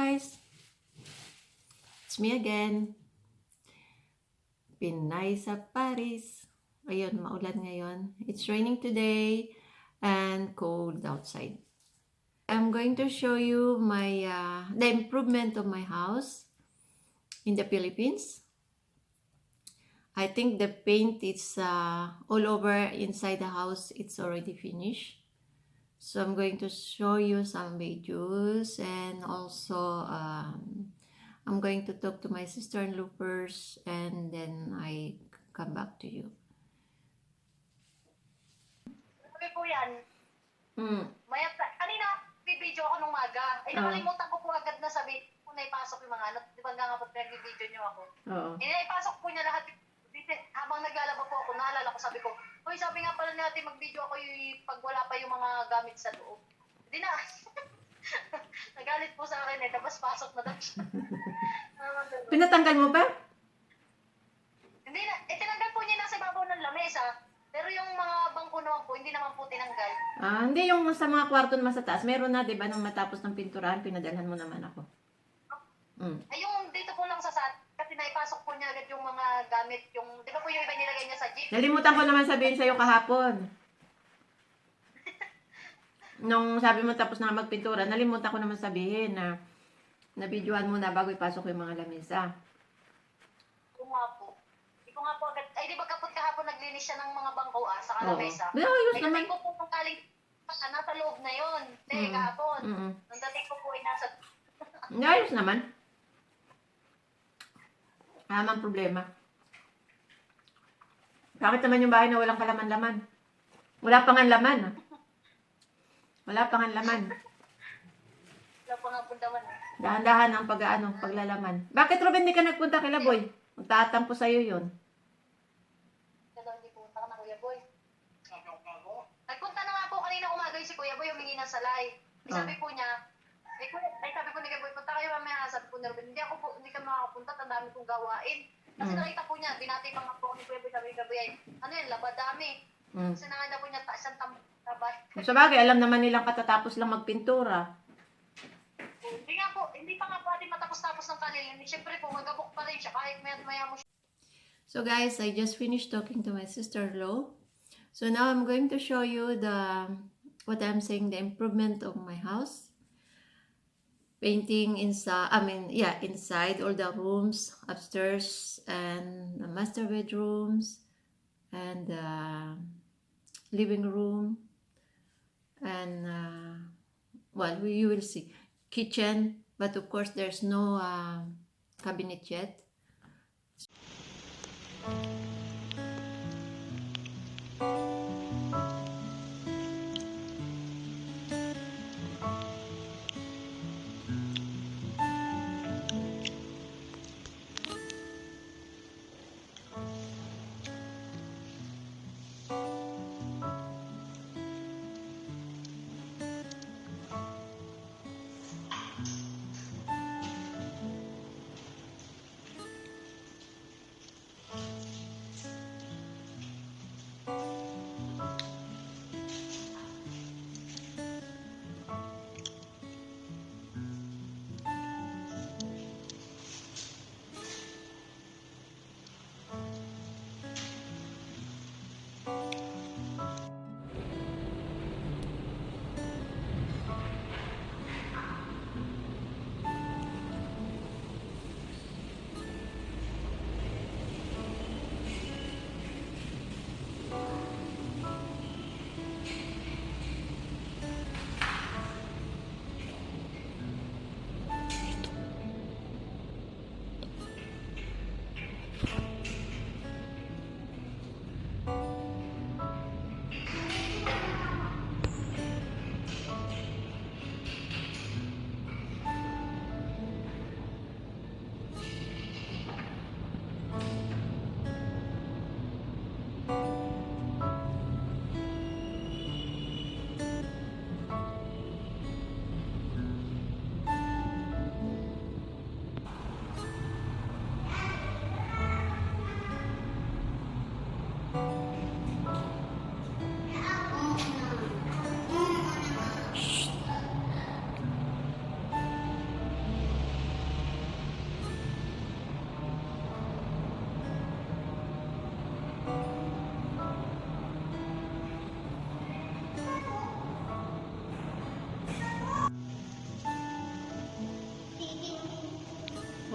guys! It's me again. Pinay sa Paris. Ayun, maulan ngayon. It's raining today and cold outside. I'm going to show you my the improvement of my house in the Philippines. I think the paint is all over inside the house. It's already finished. So I'm going to show you some videos, and also I'm going to talk to my sister-in-law first, and then I come back to you. Sabi po yan. Maya, kanina, bibidyo ako nung maga. Ay, nakalimutan ko po agad na sabi kung naipasok yung mga ano. Di ba nga nga po pinag-video nyo ako? Oo. Naipasok po niya lahat. Habang naglalaba po ako, naalala ko, sabi ko, uy, sabi nga pala natin mag-video ako yung pag wala pa yung mga gamit sa loob. Hindi na. Nagalit po sa akin tapos pasok na daw siya. Pinatanggal mo ba? Hindi na, tinanggal po niya nasa ibabaw ng lamesa. Pero yung mga bangko naman po, hindi naman po tinanggal. Hindi yung sa mga kwarto na sa taas. Meron na, di ba, nung matapos ng pinturahan, pinadalhan mo naman ako. Ay, yung dito po lang sa kasi naipasok po niya agad yung mga gamit, yung, di ba po yung iba nilagay niya sa jeep? Nalimutan ko naman sabihin sa'yo kahapon. Nung sabi mo tapos na magpintura, nalimutan ko naman sabihin na nabidyohan mo na bago ipasok yung mga lamesa. Oo nga po. Hindi ko nga po agad, ay di ba kapag kahapon naglinis siya ng mga bangko sa kalamesa? Pero ayos ay, naman. ko po kung kaling, nasa loob na yun. Kahapon. Nung dating ko po ay nasa... Ayos naman. Tamang problema. Bakit naman yung bahay na walang kalaman-laman? Wala pang laman. Wala pang laman. Wala pa nga puntaman. Dahan-dahan ang paglalaman. Bakit, Ruben, di ka nagpunta kay Laboy? Magtatampo sa'yo yun. Hindi punta ka na, Kuya Boy. Nagpunta na nga po kanina umaga si Kuya Boy, humingi ng salay. Sabi po niya, sabi po ni Kuya Boy, punta kayo mamaya. Sabi po ni Ruben, hindi ka makakapunta, ang dami kong gawain. Kasi nakita po niya, binati pa nga po ni Kuya Boy, sabi ni Kuya Boy, ano yan, labadami. Kasi nakita po niya, taas ang tabay. Sa bagay, alam naman nilang katatapos lang magpintura. Hindi pa nga po ating matapos-tapos ng kalilin. Siyempre po, magabok pa rin siya kahit maya mo siya. So guys, I just finished talking to my sister-in-law. So now I'm going to show you what I'm saying, the improvement of my house. Painting inside, inside all the rooms, upstairs, and the master bedrooms, and the living room, and well, you will see kitchen, but of course there's no cabinet yet.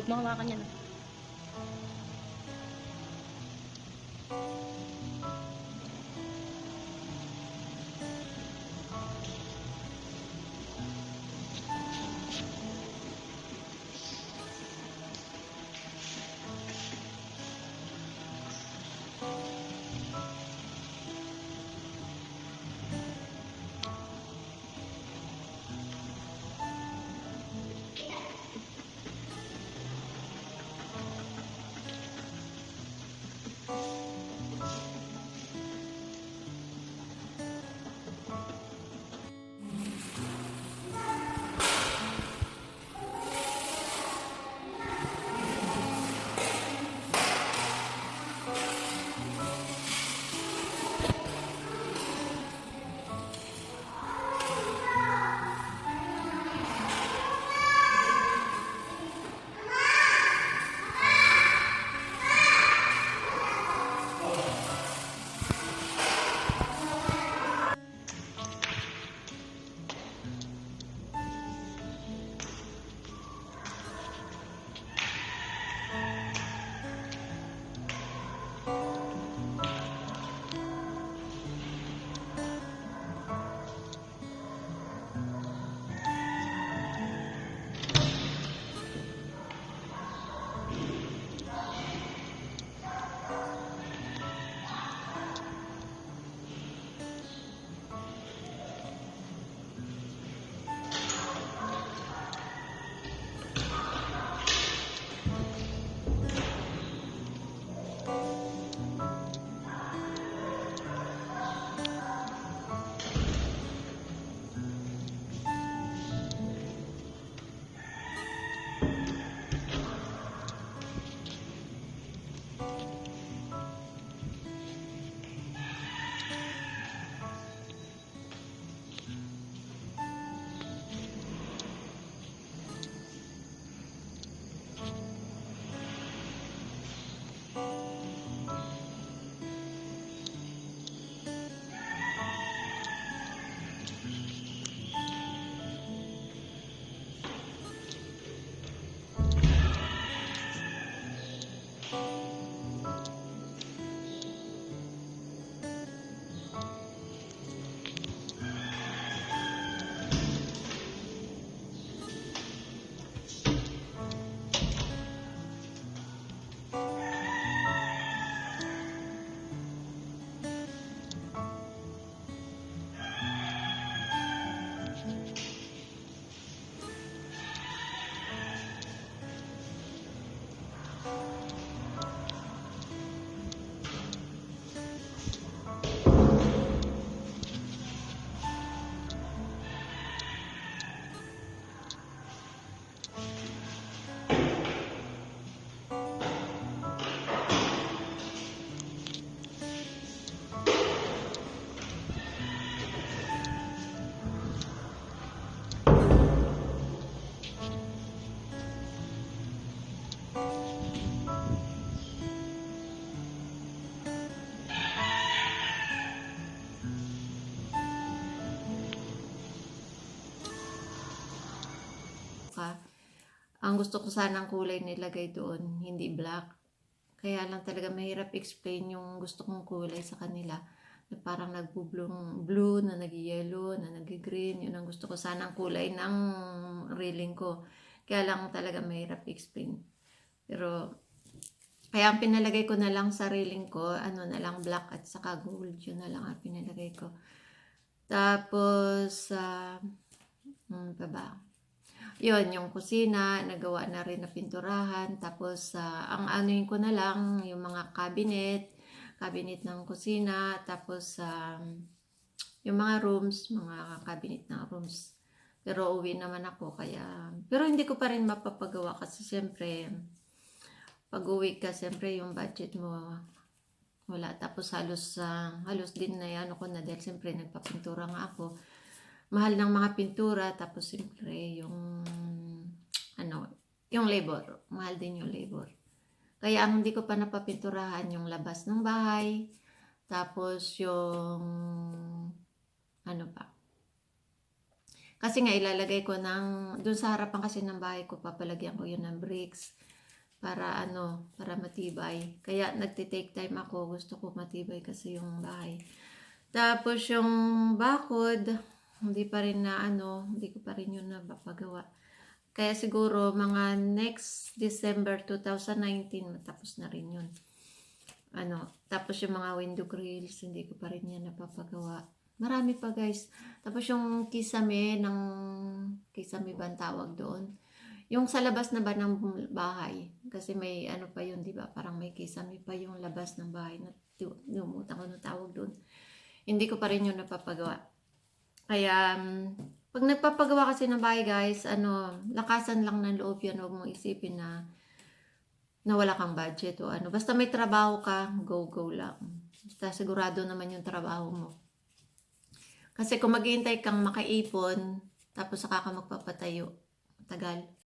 Huwag mo hawakan yan. Ang gusto ko sanang kulay nilagay doon, hindi black. Kaya lang talaga mahirap explain yung gusto kong kulay sa kanila. Na parang nagbo-blue, na nag-yellow, na nag-green. Yun ang gusto ko sanang kulay ng railing ko. Kaya lang talaga mahirap explain. Pero, kaya ang pinalagay ko na lang sa railing ko, ano na lang, black at saka gold. Yun na lang ang pinalagay ko. Tapos, pa ba? Yun, yung kusina, nagawa na rin na pinturahan. Tapos, ang anuin ko na lang, yung mga cabinet ng kusina. Tapos, yung mga rooms, mga cabinet ng rooms. Pero uwi naman ako, kaya... Pero hindi ko pa rin mapapagawa kasi siyempre, pag uwi ka, siyempre yung budget mo, wala. Tapos halos din na yan ako na dahil siyempre nagpapintura nga ako. Mahal ng mga pintura, tapos siyempre yung yung labor, mahal din yung labor. Kaya ang hindi ko pa napapinturahan yung labas ng bahay, tapos yung kasi nga ilalagay ko doon sa harapan kasi ng bahay ko, papalagyan ko yun ng bricks. para para matibay. Kaya nagte-take time ako, gusto ko matibay kasi yung bahay. Tapos yung bakod, hindi pa rin hindi ko pa rin yun napapagawa. Kaya siguro mga next December 2019 matapos na rin yun. Tapos yung mga window grills, hindi ko pa rin yan napapagawa. Marami pa guys. Tapos yung kisame ba ang tawag doon? Yung sa labas na ba ng bahay? Kasi may pa yun, di ba? Parang may kisame pa yung labas ng bahay. Numutan ko ng tawag doon. Hindi ko pa rin yun napapagawa. Kaya, pag nagpapagawa kasi ng bahay guys, lakasan lang ng loob yan. Huwag mong isipin na wala kang budget o Basta may trabaho ka, go lang. Basta sigurado naman yung trabaho mo. Kasi kung maghihintay kang makaipon, tapos saka ka magpapatayo, tagal.